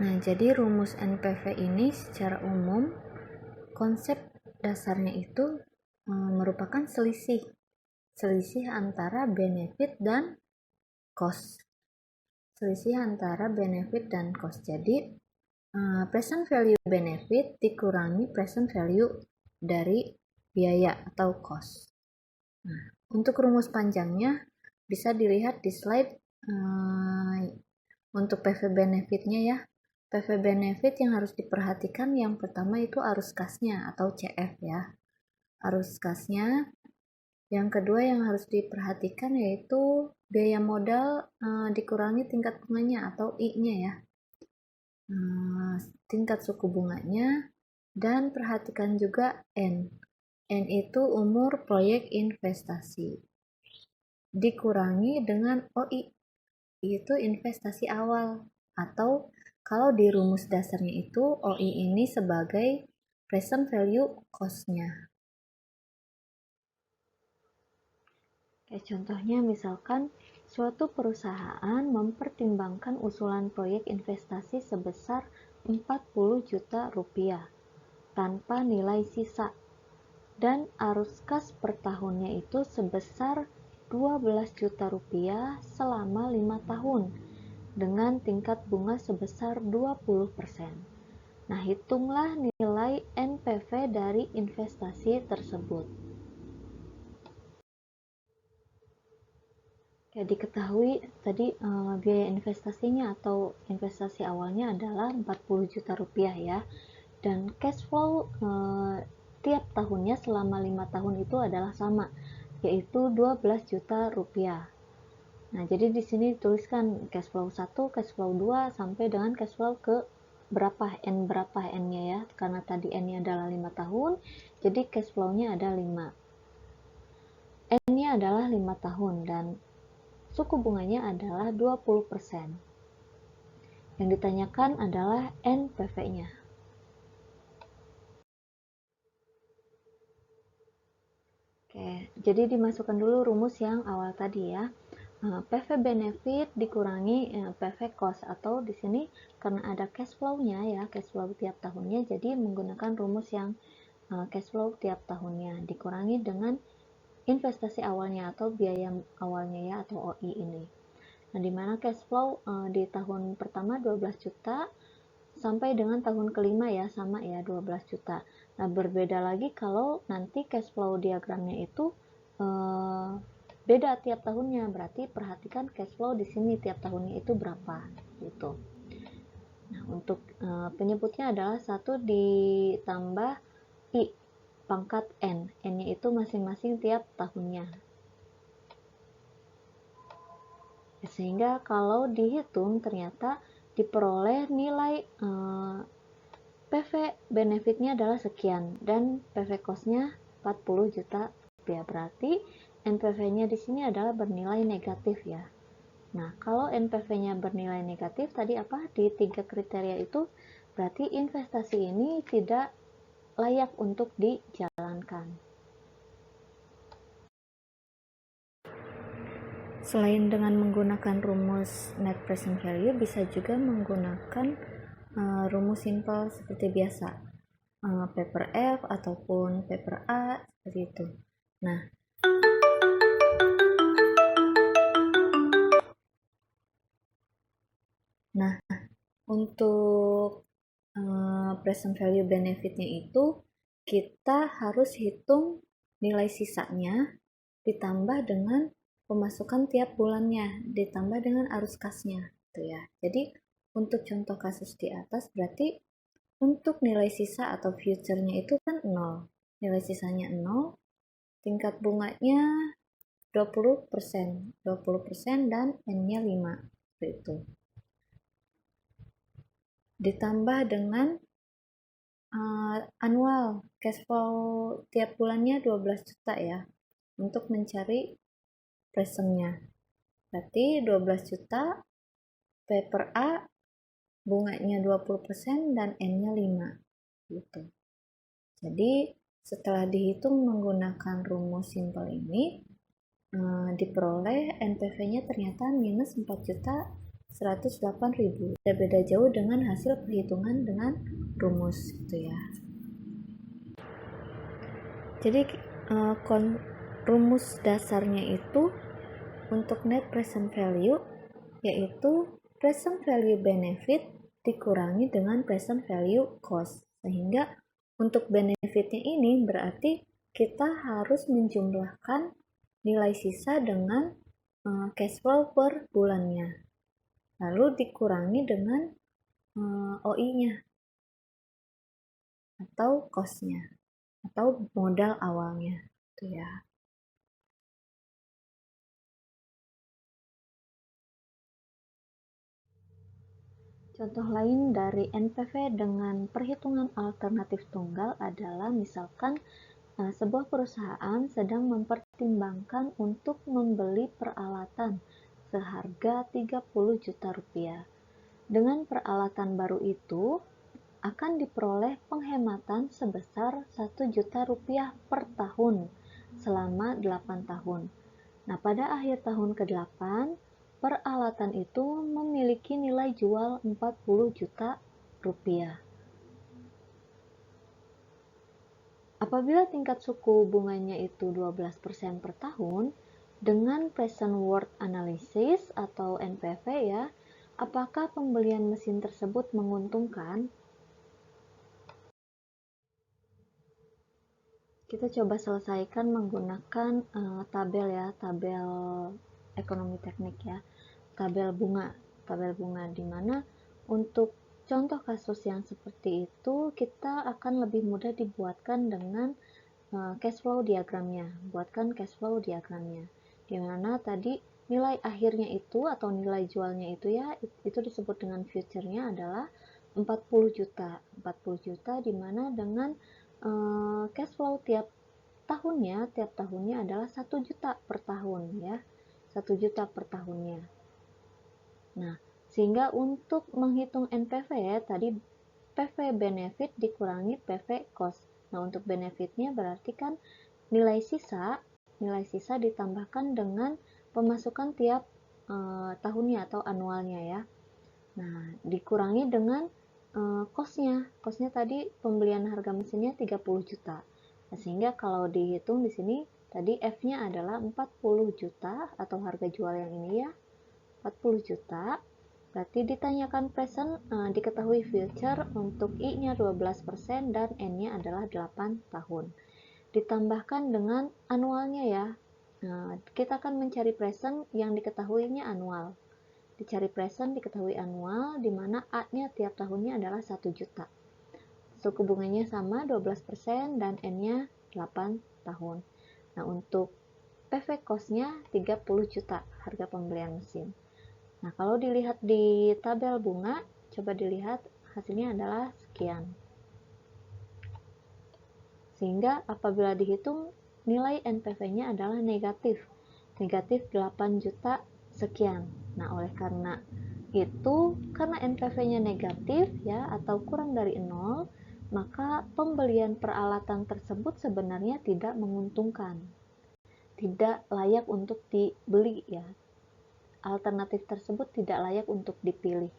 Nah, jadi rumus NPV ini secara umum konsep dasarnya itu merupakan selisih antara benefit dan cost. Selisih antara benefit dan cost. Jadi present value benefit dikurangi present value dari biaya atau cost. Nah, untuk rumus panjangnya bisa dilihat di slide untuk PV benefitnya ya. PV benefit yang harus diperhatikan yang pertama itu arus kasnya atau CF ya. Arus kasnya. Yang kedua yang harus diperhatikan yaitu biaya modal dikurangi tingkat bunganya atau I-nya ya. Tingkat suku bunganya, dan perhatikan juga N. N itu umur proyek investasi. Dikurangi dengan OI, itu investasi awal, atau kalau di rumus dasarnya itu OI ini sebagai present value cost-nya. Contohnya misalkan suatu perusahaan mempertimbangkan usulan proyek investasi sebesar 40 juta rupiah tanpa nilai sisa dan arus kas per tahunnya itu sebesar 12 juta rupiah selama 5 tahun dengan tingkat bunga sebesar 20%. Nah, hitunglah nilai NPV dari investasi tersebut. Ya, diketahui tadi biaya investasinya atau investasi awalnya adalah 40 juta rupiah ya, dan cash flow tiap tahunnya selama 5 tahun itu adalah sama, yaitu 12 juta rupiah. Nah, jadi di sini dituliskan cash flow 1, cash flow 2 sampai dengan cash flow ke berapa N-nya ya, karena tadi N-nya adalah 5 tahun, jadi cash flow-nya ada 5. N-nya adalah 5 tahun dan suku bunganya adalah 20%. Yang ditanyakan adalah NPV-nya. Oke, jadi dimasukkan dulu rumus yang awal tadi ya. PV benefit dikurangi PV cost, atau di sini karena ada cash flow-nya ya, cash flow tiap tahunnya, jadi menggunakan rumus yang cash flow tiap tahunnya dikurangi dengan investasi awalnya atau biaya awalnya ya, atau OI ini. Nah, dimana cash flow di tahun pertama 12 juta sampai dengan tahun kelima ya sama ya 12 juta. Nah, berbeda lagi kalau nanti cash flow diagramnya itu beda tiap tahunnya, berarti perhatikan cash flow di sini tiap tahunnya itu berapa gitu. Nah, untuk penyebutnya adalah 1 ditambah I pangkat N. N-nya itu masing-masing tiap tahunnya. Sehingga kalau dihitung ternyata diperoleh nilai PV benefitnya adalah sekian dan PV cost-nya 40 juta rupiah. Berarti NPV-nya di sini adalah bernilai negatif ya. Nah, kalau NPV-nya bernilai negatif tadi apa? Di 3 kriteria itu berarti investasi ini tidak layak untuk dijalankan. Selain dengan menggunakan rumus net present value, bisa juga menggunakan rumus simple seperti biasa, paper F ataupun paper A seperti itu. Nah, untuk present value benefitnya itu kita harus hitung nilai sisanya ditambah dengan pemasukan tiap bulannya ditambah dengan arus kasnya gitu ya. Jadi untuk contoh kasus di atas berarti untuk nilai sisa atau future-nya itu kan 0, nilai sisanya 0, tingkat bunganya 20% dan N-nya 5 itu. Ditambah dengan annual cash flow tiap bulannya 12 juta ya untuk mencari presentnya. Berarti 12 juta P per A bunganya 20% dan N-nya 5 gitu. Jadi setelah dihitung menggunakan rumus simple ini diperoleh NPV-nya ternyata minus 4 juta 108.000. Beda jauh dengan hasil perhitungan dengan rumus gitu ya. Jadi rumus dasarnya itu untuk net present value yaitu present value benefit dikurangi dengan present value cost. Sehingga untuk benefitnya ini berarti kita harus menjumlahkan nilai sisa dengan cash flow per bulannya. Lalu dikurangi dengan OI-nya atau cost-nya atau modal awalnya gitu ya. Contoh lain dari NPV dengan perhitungan alternatif tunggal adalah misalkan sebuah perusahaan sedang mempertimbangkan untuk membeli peralatan seharga 30 juta rupiah. Dengan peralatan baru itu akan diperoleh penghematan sebesar 1 juta rupiah per tahun selama 8 tahun. Nah, pada akhir tahun ke-8, peralatan itu memiliki nilai jual 40 juta rupiah. Apabila tingkat suku bunganya itu 12% per tahun, dengan present worth analysis atau NPV ya, apakah pembelian mesin tersebut menguntungkan? Kita coba selesaikan menggunakan tabel ya, tabel ekonomi teknik ya, tabel bunga di mana untuk contoh kasus yang seperti itu kita akan lebih mudah dibuatkan dengan cash flow diagramnya. Buatkan cash flow diagramnya, di mana tadi nilai akhirnya itu atau nilai jualnya itu ya, itu disebut dengan future-nya adalah 40 juta. 40 juta di mana dengan cash flow tiap tahunnya adalah 1 juta per tahun ya. 1 juta per tahunnya. Nah, sehingga untuk menghitung NPV ya, tadi PV benefit dikurangi PV cost. Nah, untuk benefitnya berarti kan nilai sisa ditambahkan dengan pemasukan tiap tahunnya atau anualnya ya. Nah, dikurangi dengan cost-nya tadi pembelian harga mesinnya 30 juta. Nah, sehingga kalau dihitung di sini tadi F-nya adalah 40 juta atau harga jual yang ini ya. 40 juta. Berarti ditanyakan present, diketahui future untuk I-nya 12% dan N-nya adalah 8 tahun. Ditambahkan dengan anualnya ya. Nah, kita akan mencari present yang diketahuinya anual. Dicari present diketahui anual, di mana A-nya tiap tahunnya adalah 1 juta. Suku bunganya sama 12% dan N-nya 8 tahun. Nah, untuk PV cost-nya 30 juta harga pembelian mesin. Nah, kalau dilihat di tabel bunga, coba dilihat hasilnya adalah sekian. Sehingga apabila dihitung nilai NPV-nya adalah negatif 8 juta sekian. Nah, oleh karena itu, karena NPV-nya negatif ya atau kurang dari 0, maka pembelian peralatan tersebut sebenarnya tidak menguntungkan. Tidak layak untuk dibeli ya. Alternatif tersebut tidak layak untuk dipilih.